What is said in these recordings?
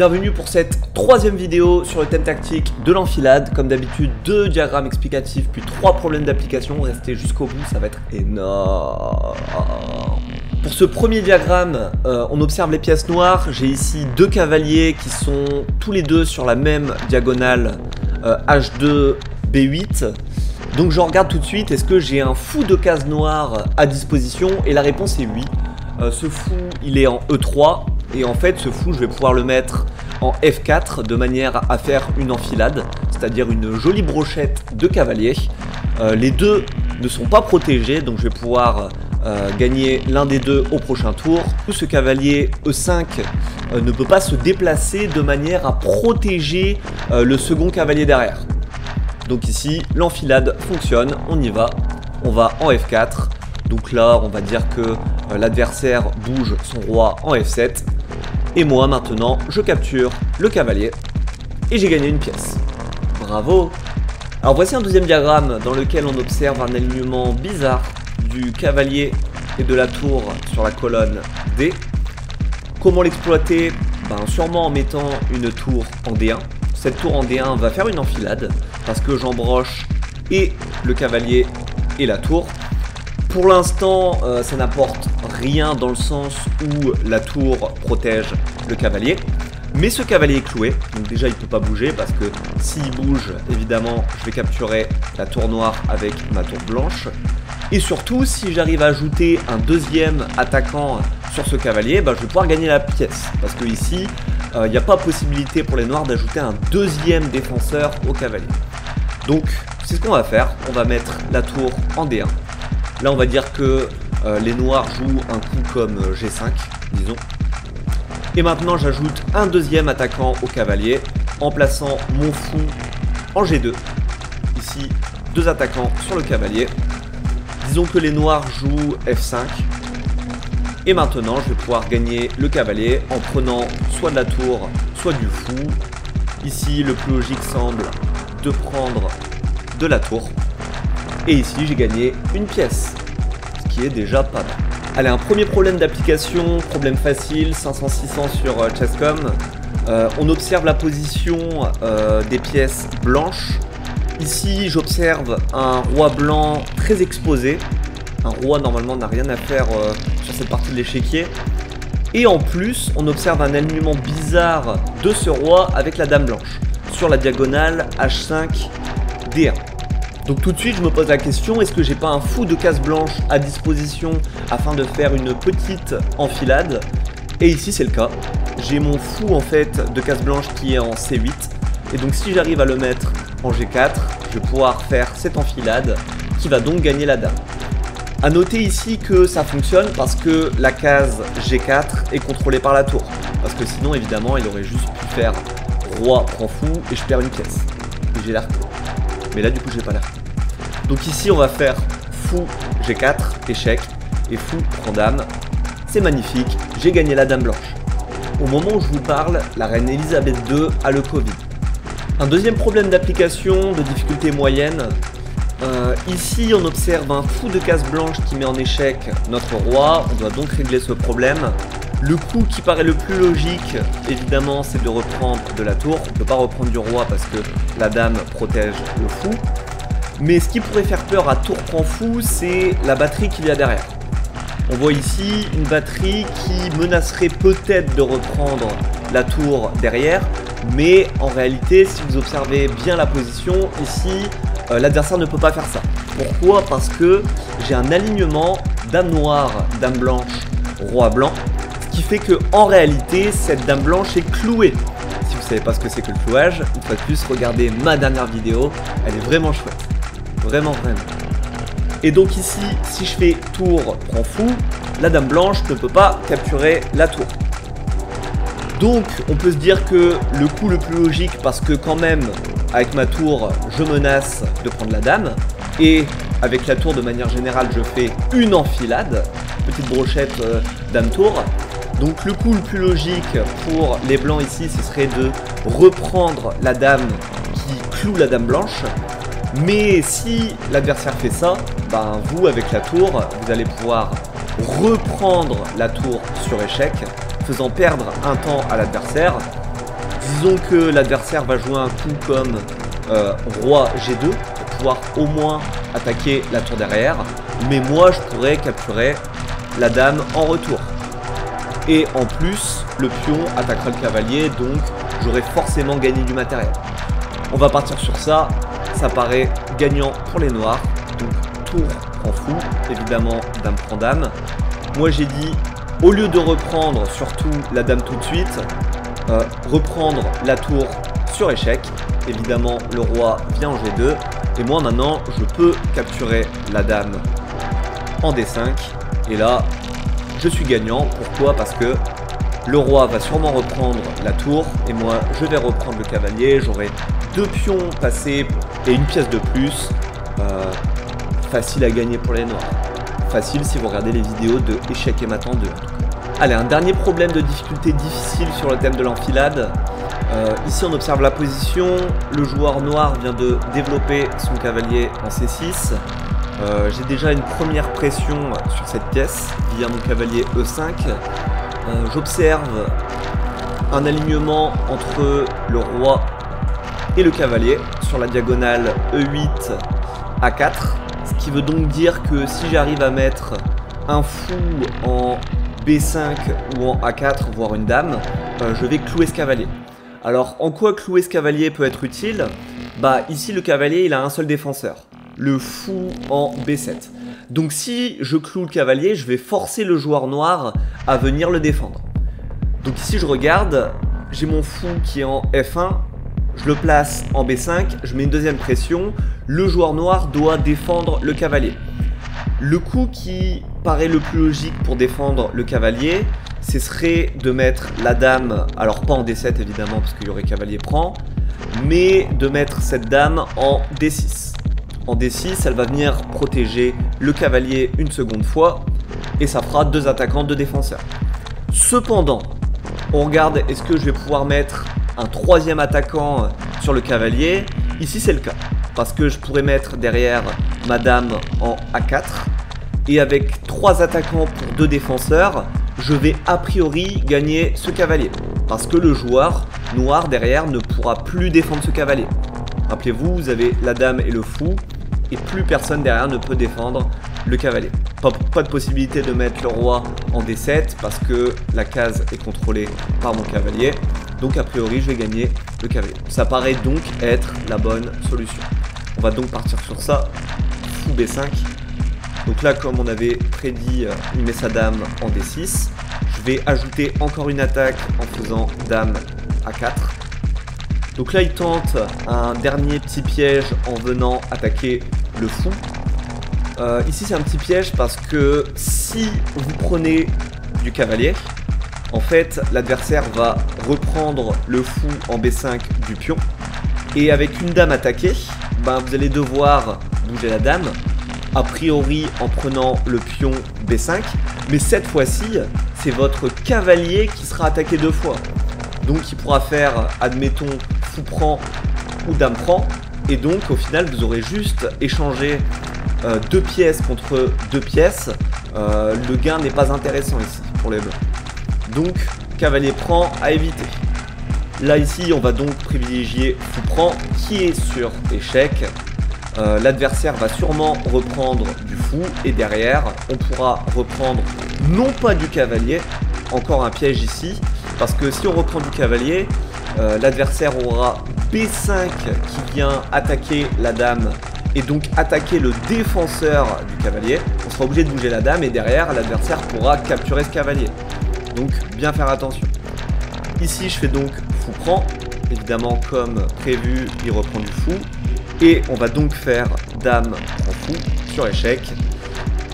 Bienvenue pour cette troisième vidéo sur le thème tactique de l'enfilade. Comme d'habitude, 2 diagrammes explicatifs puis 3 problèmes d'application. Restez jusqu'au bout, ça va être énorme. Pour ce premier diagramme, on observe les pièces noires. J'ai ici 2 cavaliers qui sont tous les deux sur la même diagonale H2, B8. Donc je regarde tout de suite, est-ce que j'ai un fou de cases noires à disposition? Et la réponse est oui. Ce fou, il est en E3. Et en fait, ce fou, je vais pouvoir le mettre en F4 de manière à faire une enfilade, c'est-à-dire une jolie brochette de cavaliers. Les deux ne sont pas protégés, donc je vais pouvoir gagner l'un des deux au prochain tour. Ce cavalier E5 ne peut pas se déplacer de manière à protéger le second cavalier derrière. Donc ici, l'enfilade fonctionne, on y va. On va en F4. Donc là, on va dire que l'adversaire bouge son roi en F7. Et moi, maintenant, je capture le cavalier. Et j'ai gagné une pièce. Bravo! Alors voici un deuxième diagramme dans lequel on observe un alignement bizarre du cavalier et de la tour sur la colonne D. Comment l'exploiter? Sûrement en mettant une tour en D1. Cette tour en D1 va faire une enfilade parce que j'embroche et le cavalier et la tour. Pour l'instant, ça n'apporte rien dans le sens où la tour protège le cavalier. Mais ce cavalier est cloué, donc déjà il ne peut pas bouger parce que s'il bouge, évidemment, je vais capturer la tour noire avec ma tour blanche. Et surtout, si j'arrive à ajouter un deuxième attaquant sur ce cavalier, je vais pouvoir gagner la pièce. Parce que ici, il n'y a pas possibilité pour les noirs d'ajouter un deuxième défenseur au cavalier. Donc, c'est ce qu'on va faire. On va mettre la tour en D1. Là, on va dire que les noirs jouent un coup comme G5, disons. Et maintenant, j'ajoute un deuxième attaquant au cavalier en plaçant mon fou en G2. Ici, 2 attaquants sur le cavalier. Disons que les noirs jouent F5. Et maintenant, je vais pouvoir gagner le cavalier en prenant soit de la tour, soit du fou. Ici, le plus logique semble de prendre de la tour. Et ici, j'ai gagné une pièce, ce qui est déjà pas mal. Allez, un premier problème d'application, problème facile, 500-600 sur Chess.com. On observe la position des pièces blanches. Ici, j'observe un roi blanc très exposé. Un roi, normalement, n'a rien à faire sur cette partie de l'échiquier. Et en plus, on observe un alignement bizarre de ce roi avec la dame blanche sur la diagonale H5, D1. Donc tout de suite je me pose la question, est-ce que j'ai pas un fou de cases blanches à disposition afin de faire une petite enfilade? Et ici c'est le cas. J'ai mon fou en fait de cases blanches qui est en C8. Et donc si j'arrive à le mettre en G4, je vais pouvoir faire cette enfilade qui va donc gagner la dame. A noter ici que ça fonctionne parce que la case G4 est contrôlée par la tour. Parce que sinon évidemment il aurait juste pu faire roi prend fou et je perds une pièce. Et j'ai l'air court. Mais là du coup j'ai pas l'air. Donc ici on va faire fou G4, échec, et fou prend dame. C'est magnifique, j'ai gagné la dame blanche. Au moment où je vous parle, la reine Elisabeth II a le Covid. Un deuxième problème d'application de difficulté moyenne. Ici on observe un fou de cases blanches qui met en échec notre roi. On doit donc régler ce problème. Le coup qui paraît le plus logique, évidemment, c'est de reprendre de la tour. On ne peut pas reprendre du roi parce que la dame protège le fou. Mais ce qui pourrait faire peur à tour prend fou, c'est la batterie qu'il y a derrière. On voit ici une batterie qui menacerait peut-être de reprendre la tour derrière. Mais en réalité, si vous observez bien la position, ici, l'adversaire ne peut pas faire ça. Pourquoi? Parce que j'ai un alignement dame noire, dame blanche, roi blanc. Qui fait que en réalité cette dame blanche est clouée. Si vous savez pas ce que c'est que le clouage, une fois de plus regardez ma dernière vidéo, elle est vraiment chouette, vraiment. Et donc ici, si je fais tour prend fou, la dame blanche ne peut pas capturer la tour. Donc on peut se dire que le coup le plus logique, parce que quand même avec ma tour je menace de prendre la dame, et avec la tour de manière générale je fais une enfilade, petite brochette dame tour. Donc le coup le plus logique pour les blancs ici, ce serait de reprendre la dame qui cloue la dame blanche. Mais si l'adversaire fait ça, vous avec la tour, vous allez pouvoir reprendre la tour sur échec, faisant perdre un temps à l'adversaire. Disons que l'adversaire va jouer un coup comme roi G2 pour pouvoir au moins attaquer la tour derrière, mais moi je pourrais capturer la dame en retour. Et en plus, le pion attaquera le cavalier, donc j'aurai forcément gagné du matériel. On va partir sur ça, ça paraît gagnant pour les noirs, donc tour prend fou, évidemment dame prend dame. Moi j'ai dit, au lieu de reprendre surtout la dame tout de suite, reprendre la tour sur échec. Évidemment le roi vient en G2, et moi maintenant je peux capturer la dame en D5, et là je suis gagnant. Pourquoi? Parce que le roi va sûrement reprendre la tour, et moi je vais reprendre le cavalier, j'aurai 2 pions passés et une pièce de plus. Facile à gagner pour les noirs. Facile si vous regardez les vidéos de échec et mat en 2. Allez, un dernier problème de difficulté difficile sur le thème de l'enfilade. Ici on observe la position, le joueur noir vient de développer son cavalier en C6. J'ai déjà une première pression sur cette pièce via mon cavalier E5. J'observe un alignement entre le roi et le cavalier sur la diagonale E8 A4, ce qui veut donc dire que si j'arrive à mettre un fou en B5 ou en A4, voire une dame, je vais clouer ce cavalier. Alors en quoi clouer ce cavalier peut être utile? Bah ici le cavalier il a un seul défenseur, le fou en B7. Donc si je cloue le cavalier, je vais forcer le joueur noir à venir le défendre. Donc ici je regarde, j'ai mon fou qui est en F1, je le place en B5, je mets une deuxième pression, le joueur noir doit défendre le cavalier. Le coup qui paraît le plus logique pour défendre le cavalier, ce serait de mettre la dame, alors pas en D7 évidemment parce qu'il y aurait cavalier prend, mais de mettre cette dame en D6. En D6, elle va venir protéger le cavalier une seconde fois et ça fera 2 attaquants, 2 défenseurs. Cependant, on regarde est-ce que je vais pouvoir mettre un 3e attaquant sur le cavalier. Ici c'est le cas, parce que je pourrais mettre derrière ma dame en A4 et avec 3 attaquants pour 2 défenseurs, je vais a priori gagner ce cavalier parce que le joueur noir derrière ne pourra plus défendre ce cavalier. Rappelez-vous, vous avez la dame et le fou et plus personne derrière ne peut défendre le cavalier. Pas de possibilité de mettre le roi en D7 parce que la case est contrôlée par mon cavalier. Donc a priori je vais gagner le cavalier. Ça paraît donc être la bonne solution. On va donc partir sur ça. Fou B5. Donc là comme on avait prédit, il met sa dame en D6. Je vais ajouter encore une attaque en faisant dame A4. Donc là il tente un dernier petit piège en venant attaquer le fou. Ici c'est un petit piège parce que si vous prenez du cavalier, en fait l'adversaire va reprendre le fou en B5 du pion et avec une dame attaquée, ben, vous allez devoir bouger la dame, a priori en prenant le pion B5, mais cette fois-ci c'est votre cavalier qui sera attaqué 2 fois. Donc il pourra faire, admettons, fou prend ou dame prend, et donc au final vous aurez juste échangé 2 pièces contre 2 pièces. Le gain n'est pas intéressant ici pour les blancs. Donc cavalier prend à éviter. Là ici on va donc privilégier fou prend qui est sur échec. L'adversaire va sûrement reprendre du fou et derrière on pourra reprendre non pas du cavalier, encore un piège ici, parce que si on reprend du cavalier, l'adversaire aura B5 qui vient attaquer la dame et donc attaquer le défenseur du cavalier. On sera obligé de bouger la dame et derrière l'adversaire pourra capturer ce cavalier. Donc bien faire attention. Ici je fais donc fou prend, évidemment comme prévu il reprend du fou. Et on va donc faire dame en fou sur échec.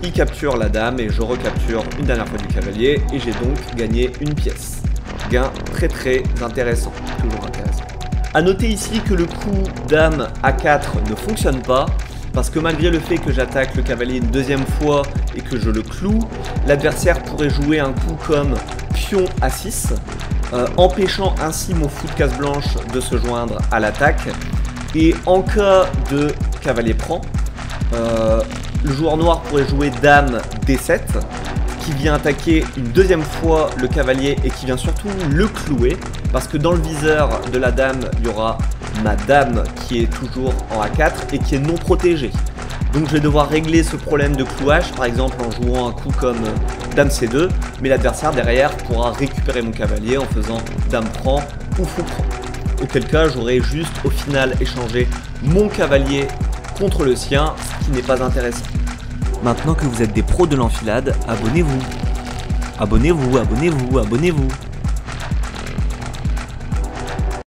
Il capture la dame et je recapture une dernière fois du cavalier et j'ai donc gagné une pièce. Gain très intéressant, toujours intéressant. A noter ici que le coup dame A4 ne fonctionne pas parce que malgré le fait que j'attaque le cavalier une deuxième fois et que je le cloue, l'adversaire pourrait jouer un coup comme pion A6, empêchant ainsi mon fou de case blanche de se joindre à l'attaque. Et en cas de cavalier prend, le joueur noir pourrait jouer dame D7, qui vient attaquer une deuxième fois le cavalier et qui vient surtout le clouer, parce que dans le viseur de la dame, il y aura ma dame qui est toujours en A4 et qui est non protégée. Donc je vais devoir régler ce problème de clouage, par exemple en jouant un coup comme dame C2, mais l'adversaire derrière pourra récupérer mon cavalier en faisant dame prend ou fou prend. Auquel cas j'aurai juste au final échangé mon cavalier contre le sien, ce qui n'est pas intéressant. Maintenant que vous êtes des pros de l'enfilade, abonnez-vous. Abonnez-vous, abonnez-vous, abonnez-vous.